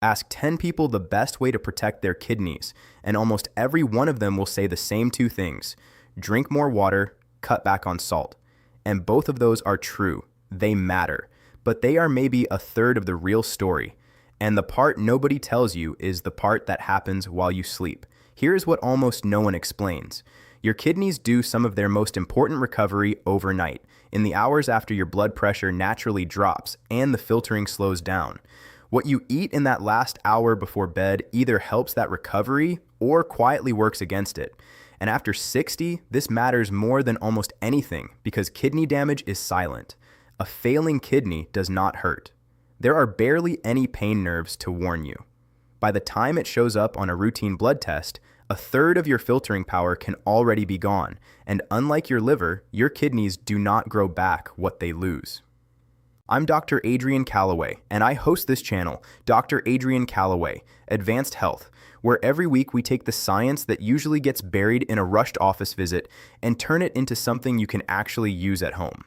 Ask 10 people the best way to protect their kidneys, and almost every one of them will say the same two things: drink more water, cut back on salt. And both of those are true. They matter. But they are maybe a third of the real story. And the part nobody tells you is the part that happens while you sleep. Here's what almost no one explains. Your kidneys do some of their most important recovery overnight, in the hours after your blood pressure naturally drops and the filtering slows down. What you eat in that last hour before bed either helps that recovery or quietly works against it. And after 60, this matters more than almost anything because kidney damage is silent. A failing kidney does not hurt. There are barely any pain nerves to warn you. By the time it shows up on a routine blood test, a third of your filtering power can already be gone, and unlike your liver, your kidneys do not grow back what they lose. I'm Dr. Adrian Calloway, and I host this channel, Dr. Adrian Calloway, Advanced Health, where every week we take the science that usually gets buried in a rushed office visit and turn it into something you can actually use at home.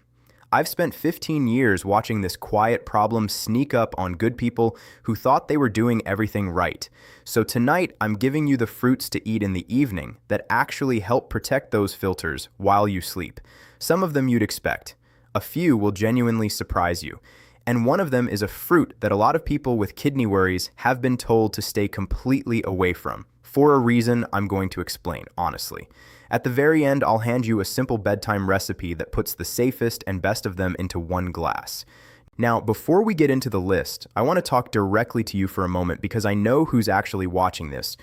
I've spent 15 years watching this quiet problem sneak up on good people who thought they were doing everything right. So tonight, I'm giving you the fruits to eat in the evening that actually help protect those filters while you sleep. Some of them you'd expect. A few will genuinely surprise you. And one of them is a fruit that a lot of people with kidney worries have been told to stay completely away from, for a reason I'm going to explain, honestly. At the very end, I'll hand you a simple bedtime recipe that puts the safest and best of them into one glass. Now, before we get into the list, I want to talk directly to you for a moment because I know who's actually watching this.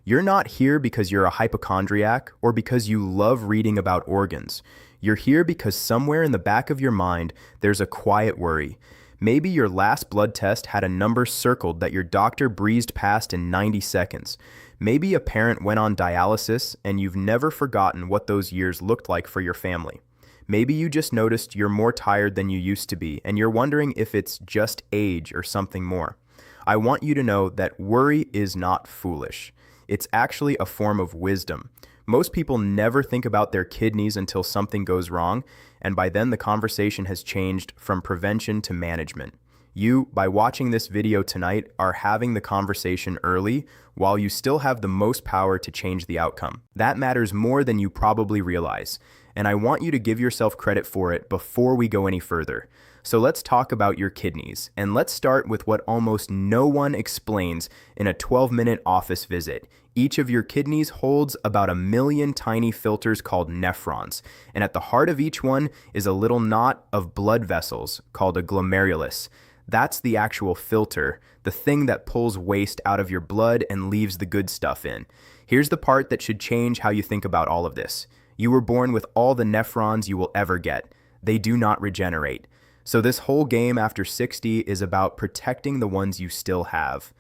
You're not here because you're a hypochondriac or because you love reading about organs. You're here because somewhere in the back of your mind, there's a quiet worry. Maybe your last blood test had a number circled that your doctor breezed past in 90 seconds. Maybe a parent went on dialysis and you've never forgotten what those years looked like for your family. Maybe you just noticed you're more tired than you used to be and you're wondering if it's just age or something more. I want you to know that worry is not foolish. It's actually a form of wisdom. Most people never think about their kidneys until something goes wrong, and by then the conversation has changed from prevention to management. You, by watching this video tonight, are having the conversation early while you still have the most power to change the outcome. That matters more than you probably realize, and I want you to give yourself credit for it before we go any further. So let's talk about your kidneys, and let's start with what almost no one explains in a 12-minute office visit. Each of your kidneys holds about 1 million tiny filters called nephrons, and at the heart of each one is a little knot of blood vessels called a glomerulus. That's the actual filter, the thing that pulls waste out of your blood and leaves the good stuff in. Here's the part that should change how you think about all of this. You were born with all the nephrons you will ever get. They do not regenerate. So this whole game after 60 is about protecting the ones you still have.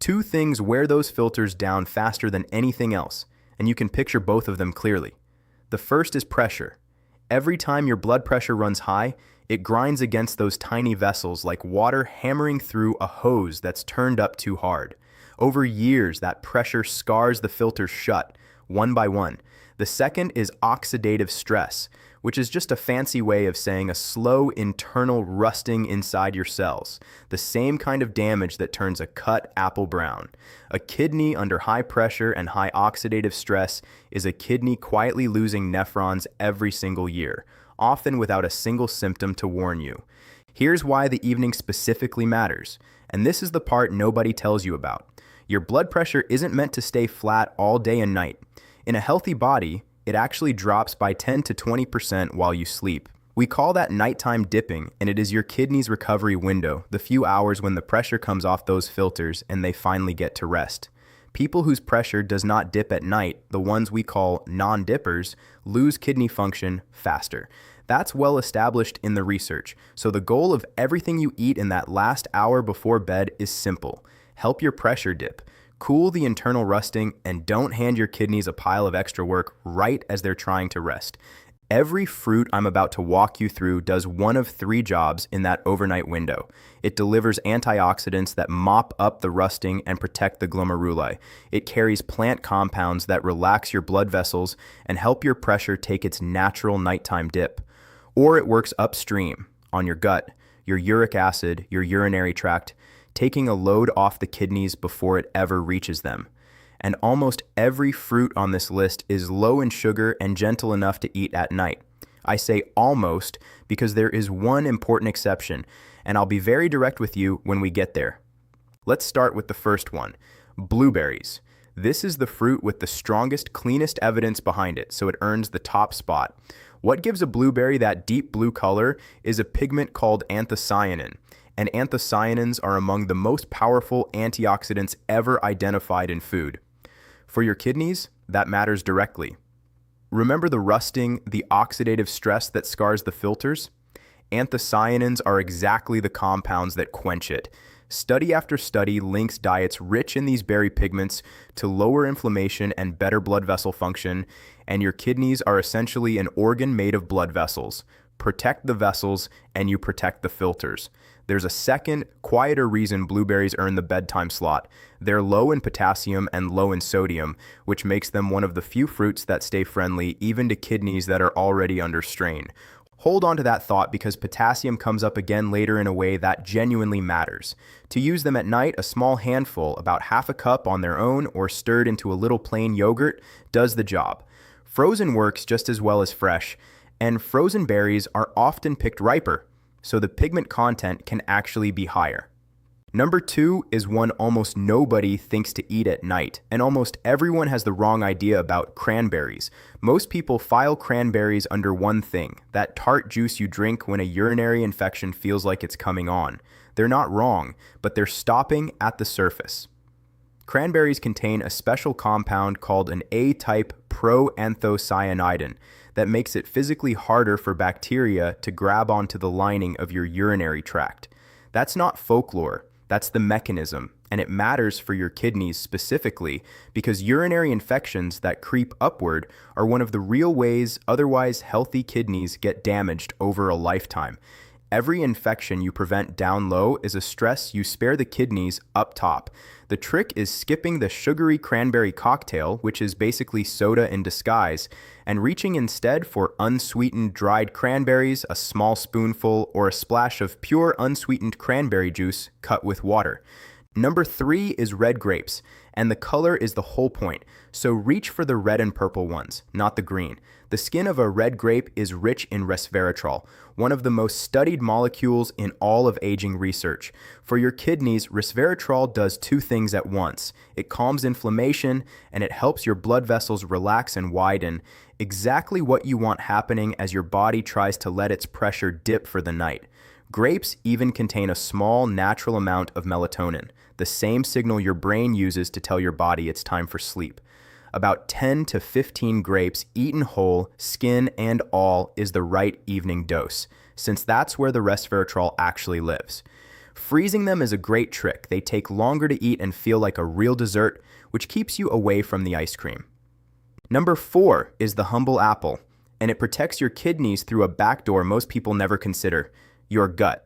Two things wear those filters down faster than anything else, and you can picture both of them clearly. The first is pressure. Every time your blood pressure runs high, it grinds against those tiny vessels like water hammering through a hose that's turned up too hard. Over years, that pressure scars the filters shut, one by one. The second is oxidative stress, which is just a fancy way of saying a slow internal rusting inside your cells, the same kind of damage that turns a cut apple brown. A kidney under high pressure and high oxidative stress is a kidney quietly losing nephrons every single year, often without a single symptom to warn you. Here's why the evening specifically matters, and this is the part nobody tells you about. Your blood pressure isn't meant to stay flat all day and night. In a healthy body, it actually drops by 10 to 20% while you sleep. We call that nighttime dipping, and it is your kidney's recovery window, the few hours when the pressure comes off those filters and they finally get to rest. People whose pressure does not dip at night, the ones we call non-dippers, lose kidney function faster. That's well established in the research, so the goal of everything you eat in that last hour before bed is simple. Help your pressure dip. Cool the internal rusting, and don't hand your kidneys a pile of extra work right as they're trying to rest. Every fruit I'm about to walk you through does one of 3 jobs in that overnight window. It delivers antioxidants that mop up the rusting and protect the glomeruli. It carries plant compounds that relax your blood vessels and help your pressure take its natural nighttime dip. Or it works upstream, on your gut, your uric acid, your urinary tract. taking a load off the kidneys before it ever reaches them. And almost every fruit on this list is low in sugar and gentle enough to eat at night. I say almost because there is one important exception, and I'll be very direct with you when we get there. Let's start with the first one, blueberries. This is the fruit with the strongest, cleanest evidence behind it, so it earns the top spot. What gives a blueberry that deep blue color is a pigment called anthocyanin, and anthocyanins are among the most powerful antioxidants ever identified in food. For your kidneys, that matters directly. Remember the rusting, the oxidative stress that scars the filters? Anthocyanins are exactly the compounds that quench it. Study after study links diets rich in these berry pigments to lower inflammation and better blood vessel function, and your kidneys are essentially an organ made of blood vessels. Protect the vessels, and you protect the filters. There's a second, quieter reason blueberries earn the bedtime slot. They're low in potassium and low in sodium, which makes them one of the few fruits that stay friendly even to kidneys that are already under strain. Hold on to that thought because potassium comes up again later in a way that genuinely matters. To use them at night, a small handful, about half a cup on their own or stirred into a little plain yogurt, does the job. Frozen works just as well as fresh, and frozen berries are often picked riper, so the pigment content can actually be higher. Number 2 is one almost nobody thinks to eat at night, and almost everyone has the wrong idea about cranberries. Most people file cranberries under one thing, that tart juice you drink when a urinary infection feels like it's coming on. They're not wrong, but they're stopping at the surface. Cranberries contain a special compound called an A-type proanthocyanidin that makes it physically harder for bacteria to grab onto the lining of your urinary tract. That's not folklore. That's the mechanism, and it matters for your kidneys specifically because urinary infections that creep upward are one of the real ways otherwise healthy kidneys get damaged over a lifetime. Every infection you prevent down low is a stress you spare the kidneys up top. The trick is skipping the sugary cranberry cocktail, which is basically soda in disguise, and reaching instead for unsweetened dried cranberries, a small spoonful, or a splash of pure unsweetened cranberry juice cut with water. Number 3 is red grapes, and the color is the whole point, so reach for the red and purple ones, not the green. The skin of a red grape is rich in resveratrol, one of the most studied molecules in all of aging research. For your kidneys, resveratrol does 2 things at once. It calms inflammation, and it helps your blood vessels relax and widen, exactly what you want happening as your body tries to let its pressure dip for the night. Grapes even contain a small natural amount of melatonin, the same signal your brain uses to tell your body it's time for sleep. About 10 to 15 grapes eaten whole, skin and all, is the right evening dose, since that's where the resveratrol actually lives. Freezing them is a great trick. They take longer to eat and feel like a real dessert, which keeps you away from the ice cream. Number 4 is the humble apple, and it protects your kidneys through a backdoor most people never consider, your gut.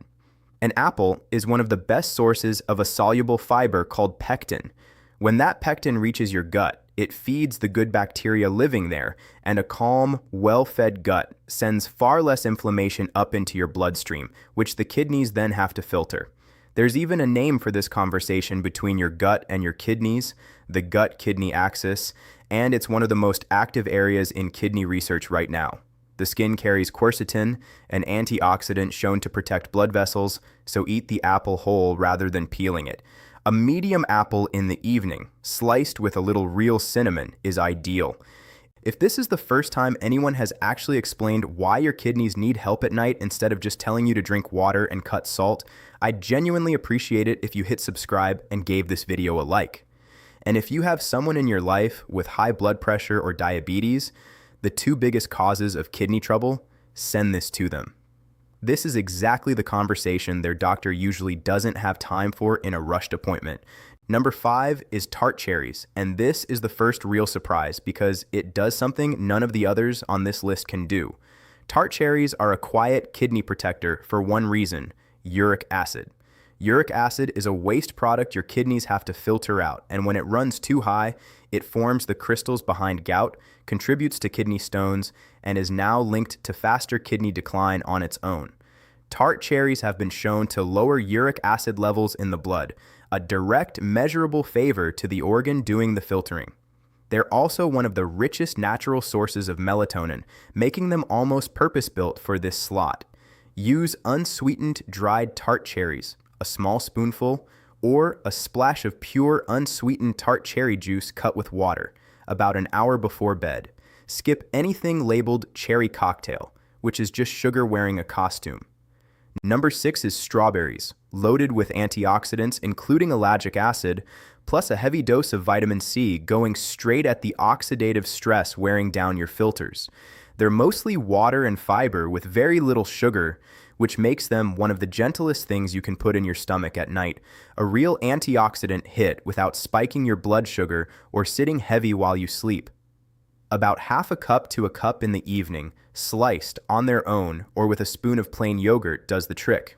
An apple is one of the best sources of a soluble fiber called pectin. When that pectin reaches your gut, it feeds the good bacteria living there, and a calm, well-fed gut sends far less inflammation up into your bloodstream, which the kidneys then have to filter. There's even a name for this conversation between your gut and your kidneys, the gut-kidney axis, and it's one of the most active areas in kidney research right now. The skin carries quercetin, an antioxidant shown to protect blood vessels, so eat the apple whole rather than peeling it. A medium apple in the evening, sliced with a little real cinnamon, is ideal. If this is the first time anyone has actually explained why your kidneys need help at night instead of just telling you to drink water and cut salt, I'd genuinely appreciate it if you hit subscribe and gave this video a like. And if you have someone in your life with high blood pressure or diabetes, the 2 biggest causes of kidney trouble, send this to them. This is exactly the conversation their doctor usually doesn't have time for in a rushed appointment. Number 5 is tart cherries, and this is the first real surprise because it does something none of the others on this list can do. Tart cherries are a quiet kidney protector for one reason: uric acid. Uric acid is a waste product your kidneys have to filter out, and when it runs too high, it forms the crystals behind gout, contributes to kidney stones, and is now linked to faster kidney decline on its own. Tart cherries have been shown to lower uric acid levels in the blood, a direct, measurable favor to the organ doing the filtering. They're also one of the richest natural sources of melatonin, making them almost purpose-built for this slot. Use unsweetened dried tart cherries, a small spoonful, or a splash of pure unsweetened tart cherry juice cut with water, about an hour before bed. Skip anything labeled cherry cocktail, which is just sugar wearing a costume. Number 6 is strawberries, loaded with antioxidants, including ellagic acid, plus a heavy dose of vitamin C going straight at the oxidative stress wearing down your filters. They're mostly water and fiber with very little sugar, which makes them one of the gentlest things you can put in your stomach at night, a real antioxidant hit without spiking your blood sugar or sitting heavy while you sleep. About half a cup to a cup in the evening, sliced on their own or with a spoon of plain yogurt, does the trick.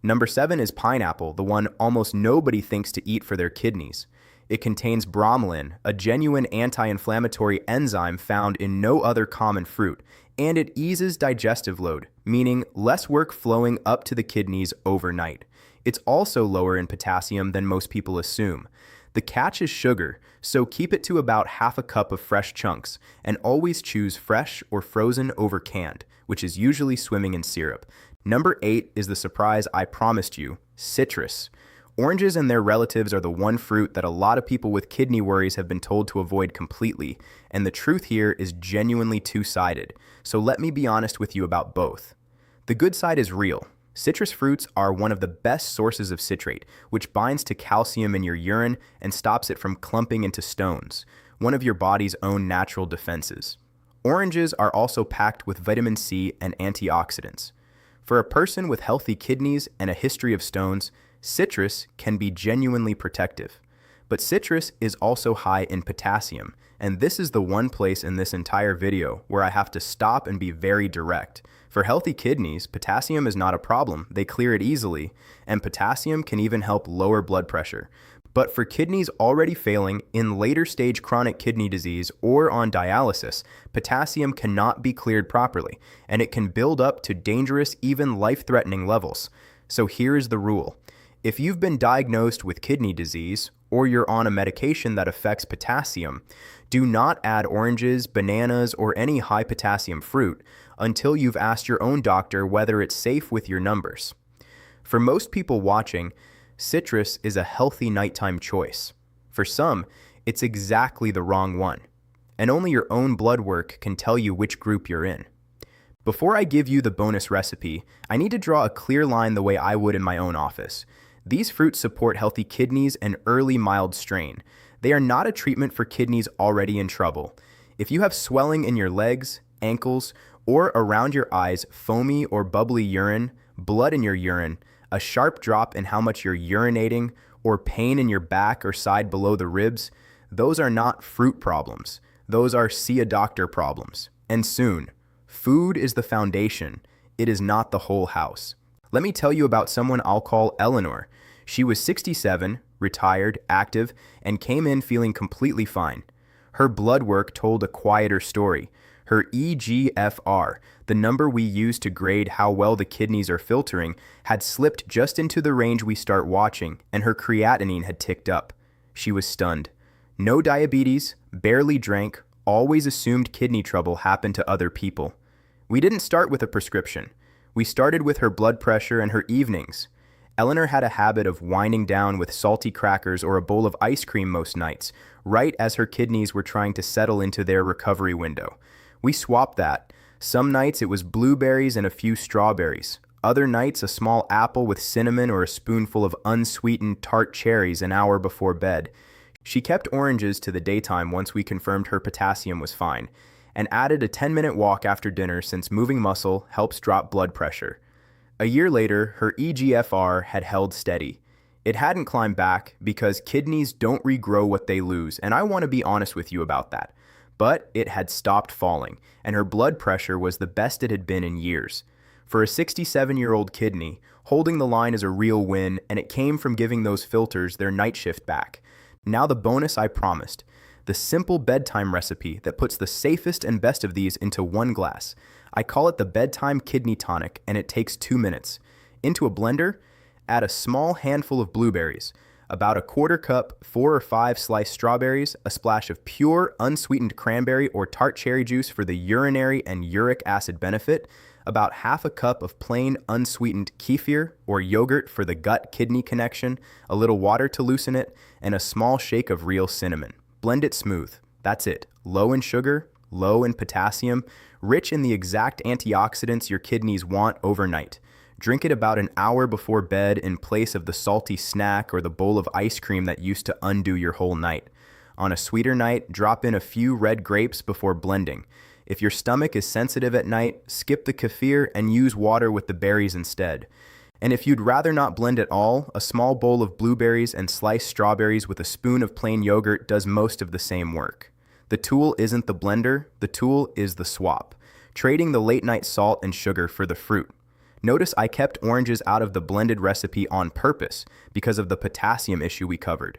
Number 7 is pineapple, the one almost nobody thinks to eat for their kidneys. It contains bromelain, a genuine anti-inflammatory enzyme found in no other common fruit, and it eases digestive load, meaning less work flowing up to the kidneys overnight. It's also lower in potassium than most people assume. The catch is sugar, so keep it to about half a cup of fresh chunks, and always choose fresh or frozen over canned, which is usually swimming in syrup. Number 8 is the surprise I promised you, citrus. Oranges and their relatives are the one fruit that a lot of people with kidney worries have been told to avoid completely, and the truth here is genuinely two-sided, so let me be honest with you about both. The good side is real. Citrus fruits are one of the best sources of citrate, which binds to calcium in your urine and stops it from clumping into stones, one of your body's own natural defenses. Oranges are also packed with vitamin C and antioxidants. For a person with healthy kidneys and a history of stones, citrus can be genuinely protective. But citrus is also high in potassium, and this is the one place in this entire video where I have to stop and be very direct. For healthy kidneys, potassium is not a problem, they clear it easily, and potassium can even help lower blood pressure. But for kidneys already failing, in later stage chronic kidney disease, or on dialysis, potassium cannot be cleared properly, and it can build up to dangerous, even life-threatening levels. So here's the rule. If you've been diagnosed with kidney disease, or you're on a medication that affects potassium, do not add oranges, bananas, or any high potassium fruit until you've asked your own doctor whether it's safe with your numbers. For most people watching, citrus is a healthy nighttime choice. For some, it's exactly the wrong one, and only your own blood work can tell you which group you're in. Before I give you the bonus recipe, I need to draw a clear line the way I would in my own office. These fruits support healthy kidneys and early mild strain. They are not a treatment for kidneys already in trouble. If you have swelling in your legs, ankles, or around your eyes, foamy or bubbly urine, blood in your urine, a sharp drop in how much you're urinating, or pain in your back or side below the ribs, those are not fruit problems. Those are see a doctor problems. And soon. Food is the foundation. It is not the whole house. Let me tell you about someone I'll call Eleanor. She was 67, retired, active, and came in feeling completely fine. Her blood work told a quieter story. Her eGFR, the number we use to grade how well the kidneys are filtering, had slipped just into the range we start watching, and her creatinine had ticked up. She was stunned. No diabetes, barely drank, always assumed kidney trouble happened to other people. We didn't start with a prescription. We started with her blood pressure and her evenings. Eleanor had a habit of winding down with salty crackers or a bowl of ice cream most nights, right as her kidneys were trying to settle into their recovery window. We swapped that. Some nights it was blueberries and a few strawberries. Other nights a small apple with cinnamon or a spoonful of unsweetened tart cherries an hour before bed. She kept oranges to the daytime once we confirmed her potassium was fine, and added a 10-minute walk after dinner since moving muscle helps drop blood pressure. A year later, her eGFR had held steady. It hadn't climbed back because kidneys don't regrow what they lose, and I want to be honest with you about that. But it had stopped falling, and her blood pressure was the best it had been in years. For a 67-year-old kidney, holding the line is a real win, and it came from giving those filters their night shift back. Now the bonus I promised. The simple bedtime recipe that puts the safest and best of these into one glass. I call it the Bedtime Kidney Tonic, and it takes 2 minutes. Into a blender, add a small handful of blueberries, about a quarter cup 4 or 5 sliced strawberries, a splash of pure, unsweetened cranberry or tart cherry juice for the urinary and uric acid benefit, about half a cup of plain, unsweetened kefir or yogurt for the gut-kidney connection, a little water to loosen it, and a small shake of real cinnamon. Blend it smooth. That's it. Low in sugar, low in potassium, rich in the exact antioxidants your kidneys want overnight. Drink it about an hour before bed in place of the salty snack or the bowl of ice cream that used to undo your whole night. On a sweeter night, drop in a few red grapes before blending. If your stomach is sensitive at night, skip the kefir and use water with the berries instead. And if you'd rather not blend at all, a small bowl of blueberries and sliced strawberries with a spoon of plain yogurt does most of the same work. The tool isn't the blender, the tool is the swap, trading the late night salt and sugar for the fruit. Notice I kept oranges out of the blended recipe on purpose because of the potassium issue we covered.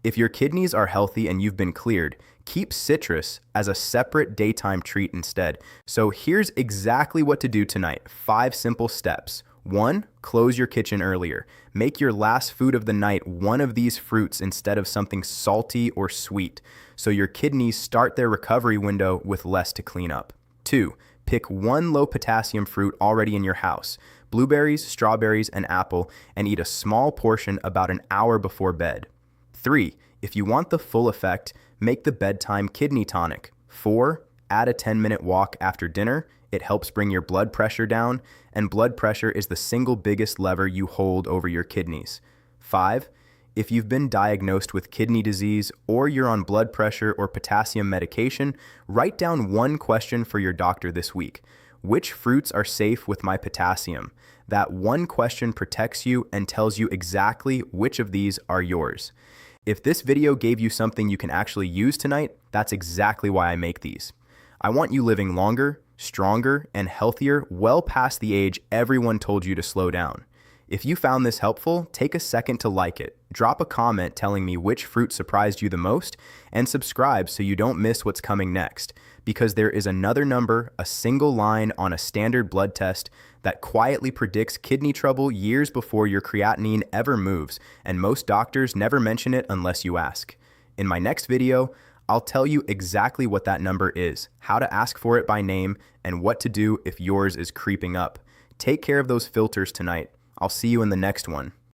If your kidneys are healthy and you've been cleared, keep citrus as a separate daytime treat instead. So here's exactly what to do tonight. 5 simple steps. 1. Close your kitchen earlier. Make your last food of the night one of these fruits instead of something salty or sweet, so your kidneys start their recovery window with less to clean up. 2. Pick 1 low potassium fruit already in your house, blueberries, strawberries, and apple, and eat a small portion about an hour before bed. 3. If you want the full effect, make the Bedtime Kidney Tonic. 4. Add a 10-minute walk after dinner. It helps bring your blood pressure down, and blood pressure is the single biggest lever you hold over your kidneys. 5. If you've been diagnosed with kidney disease or you're on blood pressure or potassium medication, write down 1 question for your doctor this week. Which fruits are safe with my potassium? That 1 question protects you and tells you exactly which of these are yours. If this video gave you something you can actually use tonight, that's exactly why I make these. I want you living longer, stronger, and healthier well past the age everyone told you to slow down. If you found this helpful, take a second to like it, drop a comment telling me which fruit surprised you the most, and subscribe so you don't miss what's coming next, because there is another number, a single line on a standard blood test that quietly predicts kidney trouble years before your creatinine ever moves, and most doctors never mention it unless you ask. In my next video, I'll tell you exactly what that number is, how to ask for it by name, and what to do if yours is creeping up. Take care of those filters tonight. I'll see you in the next one.